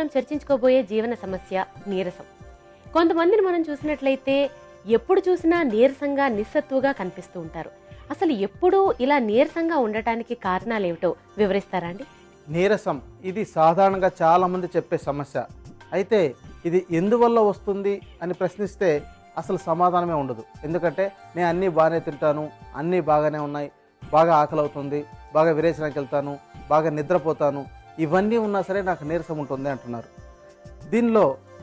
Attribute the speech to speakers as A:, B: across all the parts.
A: మనం చర్చించుకోబోయే జీవన సమస్య నీరసం. కొంతమందిని మనం చూసినట్లయితే ఎప్పుడు చూసినా నీరసంగా నిస్సత్తుగా కనిపిస్తూ ఉంటారు. అసలు ఎప్పుడూ ఇలా నీరసంగా ఉండటానికి కారణాలు ఏమిటో వివరిస్తారా అండి?
B: నీరసం ఇది సాధారణంగా చాలామంది చెప్పే సమస్య. అయితే ఇది ఎందువల్ల వస్తుంది అని ప్రశ్నిస్తే అసలు సమాధానమే ఉండదు. ఎందుకంటే నేను అన్నీ బాగానే తింటాను, అన్నీ బాగానే ఉన్నాయి, బాగా ఆకలి అవుతుంది, బాగా విరేచనకి వెళ్తాను, బాగా నిద్రపోతాను, ఇవన్నీ ఉన్నా సరే నాకు నీరసం ఉంటుంది అంటున్నారు. దీనిలో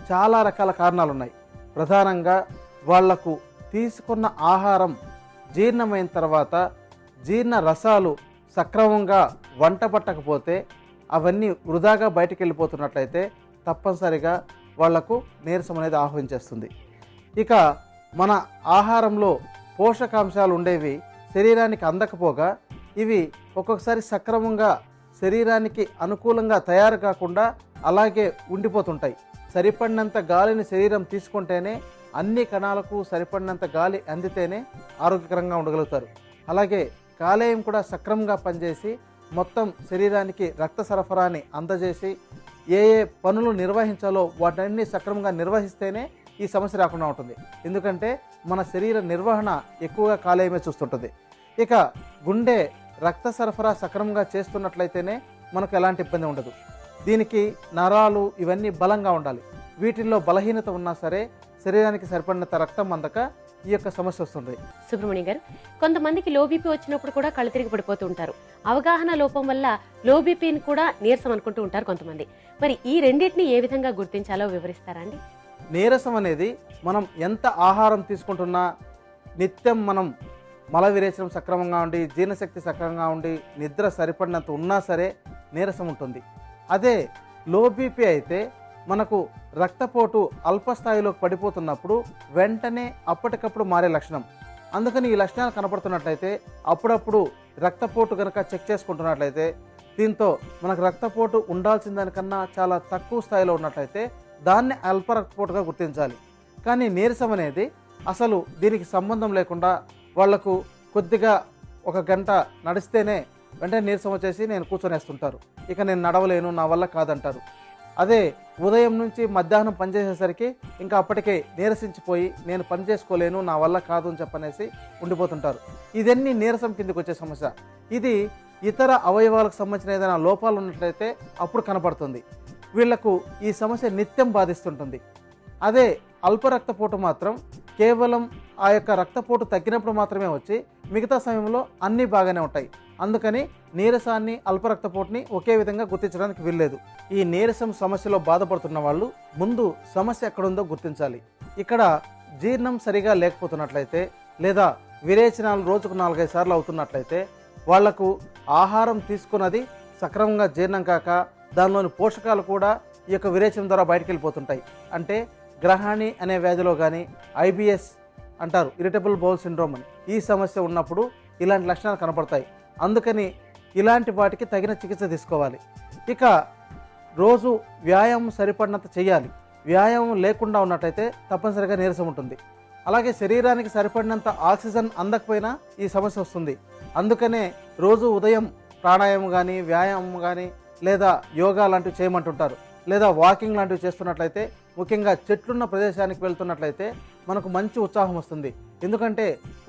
B: చాలా రకాల కారణాలు ఉన్నాయి. ప్రధానంగా వాళ్లకు తీసుకున్న ఆహారం జీర్ణమైన తర్వాత జీర్ణ రసాలు సక్రమంగా వంట పట్టకపోతే అవన్నీ వృధాగా బయటికి వెళ్ళిపోతున్నట్లయితే తప్పనిసరిగా వాళ్లకు నీరసం అనేది ఆహ్వానించేస్తుంది. ఇక మన ఆహారంలో పోషకాంశాలు ఉండేవి శరీరానికి అందకపోగా ఇవి ఒక్కొక్కసారి సక్రమంగా శరీరానికి అనుకూలంగా తయారు కాకుండా అలాగే ఉండిపోతుంటాయి. సరిపడినంత గాలిని శరీరం తీసుకుంటేనే, అన్ని కణాలకు సరిపడినంత గాలి అందితేనే ఆరోగ్యకరంగా ఉండగలుగుతారు. అలాగే కాలేయం కూడా సక్రమంగా పనిచేసి మొత్తం శరీరానికి రక్త సరఫరాని అందజేసి ఏ ఏ పనులు నిర్వహించాలో వాటన్ని సక్రమంగా నిర్వహిస్తేనే ఈ సమస్య రాకుండా ఉంటుంది. ఎందుకంటే మన శరీర నిర్వహణ ఎక్కువగా కాలేయమే చూస్తుంటుంది. ఇక గుండె రక్త సరఫరా సక్రమంగా చేస్తున్నట్లయితేనే మనకు ఎలాంటి ఇబ్బంది ఉండదు. దీనికి నరాలు ఇవన్నీ బలంగా ఉండాలి. వీటిల్లో బలహీనత ఉన్నా సరే శరీరానికి సరిపడినంత రక్తం అందక ఈ యొక్క సమస్య వస్తుంది.
A: సుబ్రహ్మణ్యం గారు, కొంతమందికి లో బీపీ వచ్చినప్పుడు కూడా కళ్ళు తిరిగి పడిపోతూ ఉంటారు. అవగాహన లోపం వల్ల లో బీపీని కూడా నీరసం అనుకుంటూ ఉంటారు కొంతమంది. మరి ఈ రెండింటిని ఏ విధంగా గుర్తించాలో వివరిస్తారా అండి?
B: నీరసం అనేది మనం ఎంత ఆహారం తీసుకుంటున్నా, నిత్యం మనం మల విరేచనం సక్రమంగా ఉండి, జీర్ణశక్తి సక్రమంగా ఉండి, నిద్ర సరిపడినంత ఉన్నా సరే నీరసం ఉంటుంది. అదే లో బీపీ అయితే మనకు రక్తపోటు అల్పస్థాయిలోకి పడిపోతున్నప్పుడు వెంటనే అప్పటికప్పుడు మారే లక్షణం. అందుకని ఈ లక్షణాలు కనపడుతున్నట్లయితే అప్పుడప్పుడు రక్తపోటు కనుక చెక్ చేసుకుంటున్నట్లయితే, దీంతో మనకు రక్తపోటు ఉండాల్సిన దానికన్నా చాలా తక్కువ స్థాయిలో ఉన్నట్లయితే దాన్ని అల్ప రక్తపోటుగా గుర్తించాలి. కానీ నీరసం అనేది అసలు దీనికి సంబంధం లేకుండా వాళ్లకు కొద్దిగా ఒక గంట నడిస్తేనే వెంటనే నీరసం వచ్చేసి నేను కూర్చొనేస్తుంటారు. ఇక నేను నడవలేను, నా వల్ల కాదంటారు. అదే ఉదయం నుంచి మధ్యాహ్నం పనిచేసేసరికి ఇంకా అప్పటికే నీరసించిపోయి నేను పని చేసుకోలేను, నా వల్ల కాదు అని చెప్పనేసి ఉండిపోతుంటారు. ఇదన్నీ నీరసం కిందకి వచ్చే సమస్య. ఇది ఇతర అవయవాలకు సంబంధించిన ఏదైనా లోపాలు ఉన్నట్లయితే అప్పుడు కనపడుతుంది. వీళ్లకు ఈ సమస్య నిత్యం బాధిస్తుంటుంది. అదే అల్ప రక్తపోటు మాత్రం కేవలం ఆ యొక్క రక్తపోటు తగ్గినప్పుడు మాత్రమే వచ్చి మిగతా సమయంలో అన్నీ బాగానే ఉంటాయి. అందుకని నీరసాన్ని అల్ప రక్తపోటుని ఒకే విధంగా గుర్తించడానికి వీల్లేదు. ఈ నీరసం సమస్యలో బాధపడుతున్న వాళ్ళు ముందు సమస్య ఎక్కడుందో గుర్తించాలి. ఇక్కడ జీర్ణం సరిగా లేకపోతున్నట్లయితే లేదా విరేచనాలు రోజుకు 4-5 సార్లు అవుతున్నట్లయితే వాళ్లకు ఆహారం తీసుకున్నది సక్రమంగా జీర్ణం కాక దానిలోని పోషకాలు కూడా ఈ యొక్క విరేచనం ద్వారా బయటకు వెళ్ళిపోతుంటాయి. అంటే గ్రహాణి అనే వ్యాధిలో కానీ IBS అంటారు, ఇరిటబుల్ బౌల్ సిండ్రోమ్ అని, ఈ సమస్య ఉన్నప్పుడు ఇలాంటి లక్షణాలు కనపడతాయి. అందుకని ఇలాంటి వాటికి తగిన చికిత్స తీసుకోవాలి. ఇక రోజు వ్యాయామం సరిపడినంత చేయాలి. వ్యాయామం లేకుండా ఉన్నట్టయితే తప్పనిసరిగా నీరసం ఉంటుంది. అలాగే శరీరానికి సరిపడినంత ఆక్సిజన్ అందకపోయినా ఈ సమస్య వస్తుంది. అందుకనే రోజు ఉదయం ప్రాణాయామం కానీ వ్యాయామం కానీ లేదా యోగా లాంటివి చేయమంటుంటారు. లేదా వాకింగ్ లాంటివి చేస్తున్నట్లయితే, ముఖ్యంగా చెట్లున్న ప్రదేశానికి వెళ్తున్నట్లయితే మనకు మంచి ఉత్సాహం వస్తుంది. ఎందుకంటే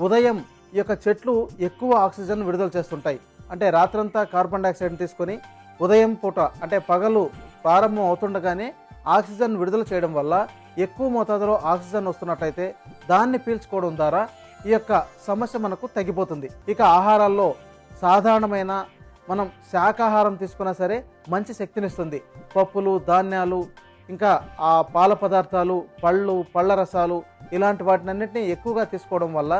B: ఉదయం ఈ యొక్క చెట్లు ఎక్కువ ఆక్సిజన్ విడుదల చేస్తుంటాయి. అంటే రాత్రంతా కార్బన్ డైఆక్సైడ్ని తీసుకొని ఉదయం పూట అంటే పగలు ప్రారంభం అవుతుండగానే ఆక్సిజన్ విడుదల చేయడం వల్ల ఎక్కువ మోతాదులో ఆక్సిజన్ వస్తున్నట్లయితే దాన్ని పీల్చుకోవడం ద్వారా ఈ యొక్క సమస్య మనకు తగ్గిపోతుంది. ఇక ఆహారాల్లో సాధారణమైన మనం శాకాహారం తీసుకున్నా సరే మంచి శక్తినిస్తుంది. పప్పులు, ధాన్యాలు, ఇంకా ఆ పాల పదార్థాలు, పళ్ళు, పళ్ళ రసాలు ఇలాంటి వాటినన్నింటినీ ఎక్కువగా తీసుకోవడం వల్ల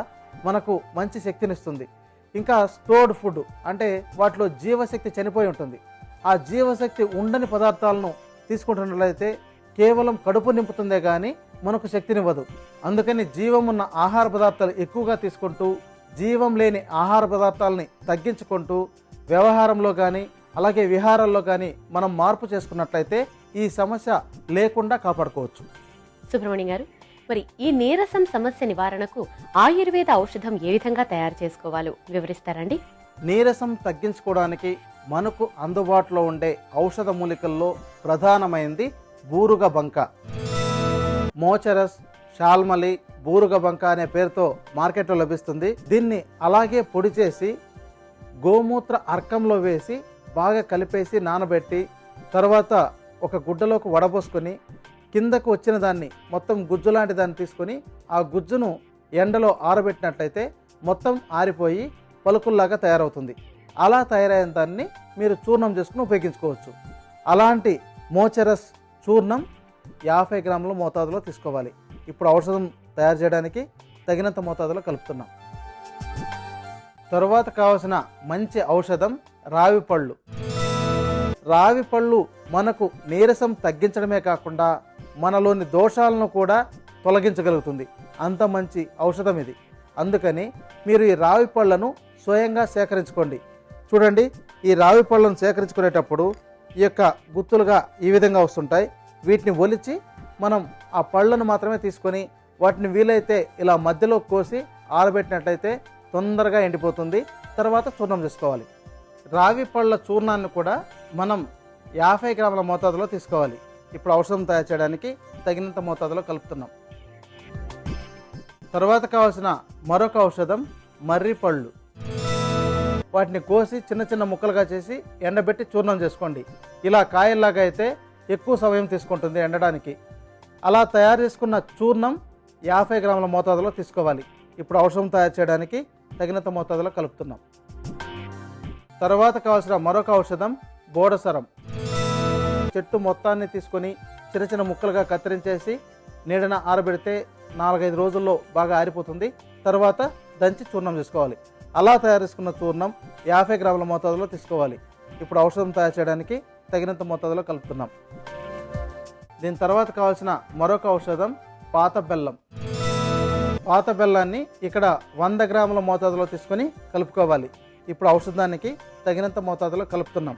B: మనకు మంచి శక్తినిస్తుంది. ఇంకా స్టోర్డ్ ఫుడ్ అంటే వాటిలో జీవశక్తి చనిపోయి ఉంటుంది. ఆ జీవశక్తి ఉండని పదార్థాలను తీసుకుంటున్నట్లయితే కేవలం కడుపు నింపుతుందే కానీ మనకు శక్తినివ్వదు. అందుకని జీవం ఉన్న ఆహార పదార్థాలు ఎక్కువగా తీసుకుంటూ జీవం లేని ఆహార పదార్థాలని తగ్గించుకుంటూ వ్యవహారంలో కానీ అలాగే విహారాల్లో కానీ మనం మార్పు చేసుకున్నట్లయితే ఈ సమస్య లేకుండా కాపాడుకోవచ్చు.
A: సుబ్రహ్మణ్యం గారు, మరి ఈ నీరసం సమస్య నివారణకు ఆయుర్వేద ఔషధం ఏ విధంగా తయారు చేసుకోవాలో వివరిస్తారండి?
B: నీరసం తగ్గించుకోవడానికి మనకు అందుబాటులో ఉండే ఔషధ మూలికల్లో ప్రధానమైనది బూరుగ బంక. మోచరస్, షాల్మలి, బూరుగ బంక అనే పేరుతో మార్కెట్లో లభిస్తుంది. దీన్ని అలాగే పొడి చేసి గోమూత్ర అర్కంలో వేసి బాగా కలిపేసి నానబెట్టి తర్వాత ఒక గుడ్డలోకి వడబోసుకొని కిందకు వచ్చిన దాన్ని మొత్తం గుజ్జు లాంటి దాన్ని తీసుకొని ఆ గుజ్జును ఎండలో ఆరబెట్టినట్లయితే మొత్తం ఆరిపోయి పలుకుల్లాగా తయారవుతుంది. అలా తయారైన దాన్ని మీరు చూర్ణం చేసుకుని ఉపయోగించుకోవచ్చు. అలాంటి మోచరస్ చూర్ణం 50 గ్రాముల మోతాదులో తీసుకోవాలి. ఇప్పుడు ఔషధం తయారు చేయడానికి తగినంత మోతాదులో కలుపుతున్నాం. తరువాత కావాల్సిన మంచి ఔషధం రావి పళ్ళు. రావి పళ్ళు మనకు నీరసం తగ్గించడమే కాకుండా మనలోని దోషాలను కూడా తొలగించగలుగుతుంది. అంత మంచి ఔషధం ఇది. అందుకని మీరు ఈ రావి పళ్ళను స్వయంగా సేకరించుకోండి. చూడండి, ఈ రావి పళ్ళను సేకరించుకునేటప్పుడు ఈ యొక్క గుత్తులుగా ఈ విధంగా వస్తుంటాయి. వీటిని ఒలిచి మనం ఆ పళ్ళను మాత్రమే తీసుకొని వాటిని వీలైతే ఇలా మధ్యలో కోసి ఆరబెట్టినట్లయితే తొందరగా ఎండిపోతుంది. తర్వాత చూర్ణం చేసుకోవాలి. రావి పళ్ళ చూర్ణాన్ని కూడా మనం 50 గ్రాముల మోతాదులో తీసుకోవాలి. ఇప్పుడు ఔషధం తయారు చేయడానికి తగినంత మోతాదులో కలుపుతున్నాం. తర్వాత కావాల్సిన మరొక ఔషధం మర్రి పళ్ళు. వాటిని కోసి చిన్న చిన్న ముక్కలుగా చేసి ఎండబెట్టి చూర్ణం చేసుకోండి. ఇలా కాయల్లాగా అయితే ఎక్కువ సమయం తీసుకుంటుంది ఎండడానికి. అలా తయారు చేసుకున్న చూర్ణం 50 గ్రాముల మోతాదులో తీసుకోవాలి. ఇప్పుడు ఔషధం తయారు చేయడానికి తగినంత మోతాదులో కలుపుతున్నాం. తర్వాత కావాల్సిన మరొక ఔషధం బోడసరం. చెట్టు మొత్తాన్ని తీసుకొని చిన్న చిన్న ముక్కలుగా కత్తిరించేసి నీడన ఆరబెడితే 4-5 రోజుల్లో బాగా ఆరిపోతుంది. తర్వాత దంచి చూర్ణం చేసుకోవాలి. అలా తయారు చేసుకున్న చూర్ణం 50 గ్రాముల మోతాదులో తీసుకోవాలి. ఇప్పుడు ఔషధం తయారు చేయడానికి తగినంత మోతాదులో కలుపుతున్నాం. దీని తర్వాత కావాల్సిన మరొక ఔషధం పాత బెల్లం. పాత బెల్లాన్ని ఇక్కడ 100 గ్రాముల మోతాదులో తీసుకొని కలుపుకోవాలి. ఇప్పుడు ఔషధానికి తగినంత మోతాదులో కలుపుతున్నాం.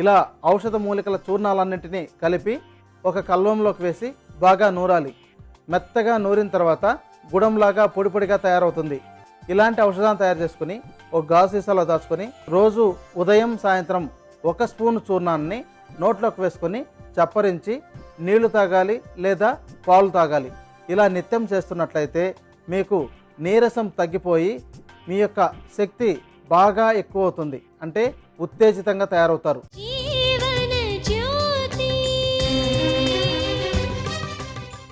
B: ఇలా ఔషధ మూలికల చూర్ణాలన్నింటినీ కలిపి ఒక కల్వంలోకి వేసి బాగా నూరాలి. మెత్తగా నూరిన తర్వాత గుడంలాగా పొడి పొడిగా తయారవుతుంది. ఇలాంటి ఔషధాన్ని తయారు చేసుకుని ఒక గాజు సీసాలో దాచుకొని రోజు ఉదయం సాయంత్రం 1 స్పూన్ చూర్ణాన్ని నోట్లోకి వేసుకొని చప్పరించి నీళ్లు తాగాలి లేదా పాలు తాగాలి. ఇలా నిత్యం చేస్తున్నట్లయితే మీకు నీరసం తగ్గిపోయి మీ యొక్క శక్తి బాగా ఎక్కువ అవుతుంది. అంటే ఉత్తేజితంగా తయారవుతారు.